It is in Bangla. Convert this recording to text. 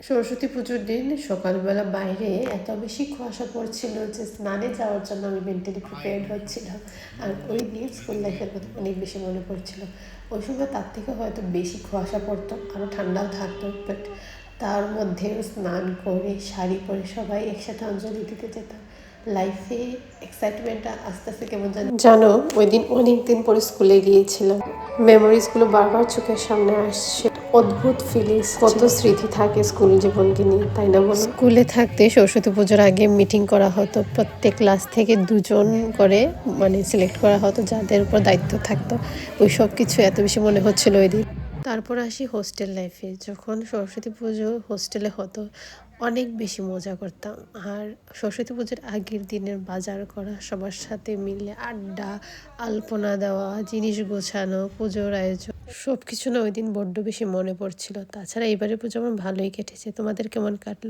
সরস্বতী পুজোর দিন সকালবেলা বাইরে এত বেশি কুয়াশা পড়ছিল যে স্নানে যাওয়ার জন্য আমি মেন্টালি প্রিপেয়ার্ড হচ্ছিলাম। আর ওই দিন স্কুল লাইফের কথা অনেক বেশি মনে পড়ছিল। ওই সময় তার থেকে হয়তো বেশি কুয়াশা পড়তো, আরও ঠান্ডাও থাকতো, বাট তার মধ্যেও স্নান করে শাড়ি পরে সবাই একসাথে অঞ্জলি দিতে যেতাম। লাইফে এক্সাইটমেন্টটা আস্তে আস্তে কেমন জানো, ওই দিন অনেক দিন পরে স্কুলে গিয়েছিলাম। মেমোরিজগুলো বারবার চোখের সামনে আসছে। অদ্ভুত ফিলিংস, কত স্মৃতি থাকে স্কুল জীবনকে নিয়ে, তাই না বলো? স্কুলে থাকতে সরস্বতী পুজোর আগে মিটিং করা হতো, প্রত্যেক ক্লাস থেকে দুজন করে মানে সিলেক্ট করা হতো যাদের উপর দায়িত্ব থাকতো। ওই সব কিছু এত বেশি মনে হচ্ছিল ওই দিন। তারপর আসি হোস্টেল লাইফে। যখন সরস্বতী পুজো হোস্টেলে হতো অনেক বেশি মজা করতাম। আর সরস্বতী পুজোর আগের দিনের বাজার করা, সবার সাথে মিলে আড্ডা, আলপনা দেওয়া, জিনিস গোছানো, পুজোর আয়োজন, সব কিছু না ওই দিন বড্ড বেশি মনে পড়ছিল। তাছাড়া এইবারের পুজো আমার ভালোই কেটেছে। তোমাদের কেমন কাটলো?